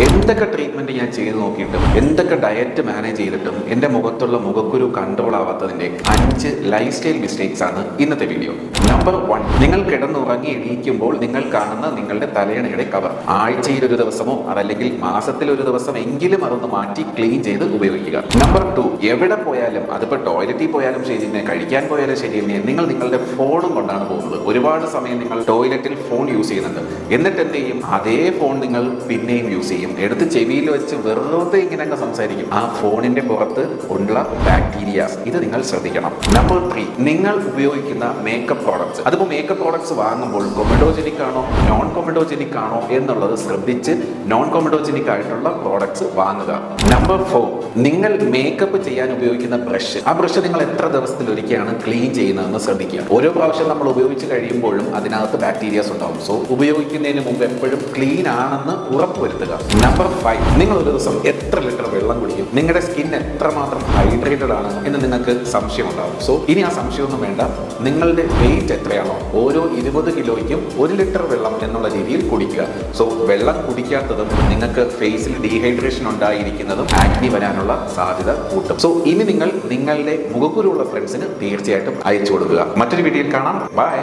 എന്തൊക്കെ ട്രീറ്റ്മെന്റ് ഞാൻ ചെയ്ത് നോക്കിയിട്ടും എന്തൊക്കെ ഡയറ്റ് മാനേജ് ചെയ്തിട്ടും എൻ്റെ മുഖത്തുള്ള മുഖക്കുരു കൺട്രോൾ ആവാത്തതിൻ്റെ 5 ലൈഫ് സ്റ്റൈൽ മിസ്റ്റേക്സ് ആണ് ഇന്നത്തെ വീഡിയോ. നമ്പർ 1, നിങ്ങൾ കിടന്നുറങ്ങി എണീക്കുമ്പോൾ നിങ്ങൾ കാണുന്ന നിങ്ങളുടെ തലയണയുടെ കവർ ആഴ്ചയിൽ ഒരു ദിവസമോ അതല്ലെങ്കിൽ മാസത്തിൽ ഒരു ദിവസം എങ്കിലും അതൊന്ന് മാറ്റി ക്ലീൻ ചെയ്ത് ഉപയോഗിക്കുക. നമ്പർ 2, എവിടെ പോയാലും അതിപ്പോൾ ടോയ്ലറ്റിൽ പോയാലും ശരി തന്നെ കഴിക്കാൻ പോയാലും ശരി തന്നെ നിങ്ങൾ നിങ്ങളുടെ ഫോണും കൊണ്ടാണ് പോകുന്നത്. ഒരുപാട് സമയം നിങ്ങൾ ടോയ്ലറ്റിൽ ഫോൺ യൂസ് ചെയ്യുന്നുണ്ട്. എന്നിട്ട് എന്ത് ചെയ്യും? അതേ ഫോൺ നിങ്ങൾ പിന്നെയും യൂസ് ചെയ്യും. എടുത്ത് ചെവിയിൽ വെച്ച് വെറുതെ ഇങ്ങനെയൊക്കെ സംസാരിക്കും. ആ ഫോണിന്റെ പുറത്ത് ഉള്ള ബാക്ടീരിയാസ് ഇത് നിങ്ങൾ ശ്രദ്ധിക്കണം. നമ്പർ 3, നിങ്ങൾ ഉപയോഗിക്കുന്ന മേക്കപ്പ് പ്രോഡക്ട്സ്, അതിപ്പോൾ മേക്കപ്പ് പ്രോഡക്ട്സ് വാങ്ങുമ്പോൾ കൊമഡോജനിക് ആണോ നോൺ കൊമഡോജനിക് ആണോ എന്നുള്ളത് ശ്രദ്ധിച്ച് നോൺ കൊമഡോജനിക് ആയിട്ടുള്ള പ്രോഡക്ട്സ് വാങ്ങുക. നമ്പർ 4, നിങ്ങൾ മേക്കപ്പ് ചെയ്യാൻ ഉപയോഗിക്കുന്ന ബ്രഷ്, ആ ബ്രഷ് നിങ്ങൾ എത്ര ദിവസത്തിൽ ഒരിക്കലാണ് ക്ലീൻ ചെയ്യുന്നതെന്ന് ശ്രദ്ധിക്കുക. ഓരോ പ്രാവശ്യം നമ്മൾ ഉപയോഗിച്ച് കഴിയുമ്പോഴും അതിനകത്ത് ബാക്ടീരിയാസ് ഉണ്ടാവും. സോ ഉപയോഗിക്കുന്നതിന് മുമ്പ് എപ്പോഴും ക്ലീൻ ആണെന്ന് ഉറപ്പുവരുത്തുക. നമ്പർ 5, നിങ്ങൾ ഒരു ദിവസം എത്ര ലിറ്റർ വെള്ളം കുടിക്കും? നിങ്ങളുടെ സ്കിൻ എത്രമാത്രം ഹൈഡ്രേറ്റഡ് ആണ് എന്ന് നിങ്ങൾക്ക് സംശയം ഉണ്ടാവും. സോ ഇനി ആ സംശയമൊന്നും വേണ്ട. നിങ്ങളുടെ വെയിറ്റ് എത്രയാണോ ഓരോ 20 കിലോയ്ക്കും 1 ലിറ്റർ വെള്ളം എന്നുള്ള രീതിയിൽ കുടിക്കുക. സോ വെള്ളം കുടിക്കാത്തതും നിങ്ങൾക്ക് ഫേസിൽ ഡീഹൈഡ്രേഷൻ ഉണ്ടായിരിക്കുന്നതും ആക്നി വരാനുള്ള സാധ്യത കൂട്ടും. സോ ഇനി നിങ്ങൾ നിങ്ങളുടെ മുഖക്കുരുള്ള ഫ്രണ്ട്സിന് തീർച്ചയായിട്ടും അയച്ചു കൊടുക്കുക. മറ്റൊരു വീഡിയോയിൽ കാണാം. ബൈ.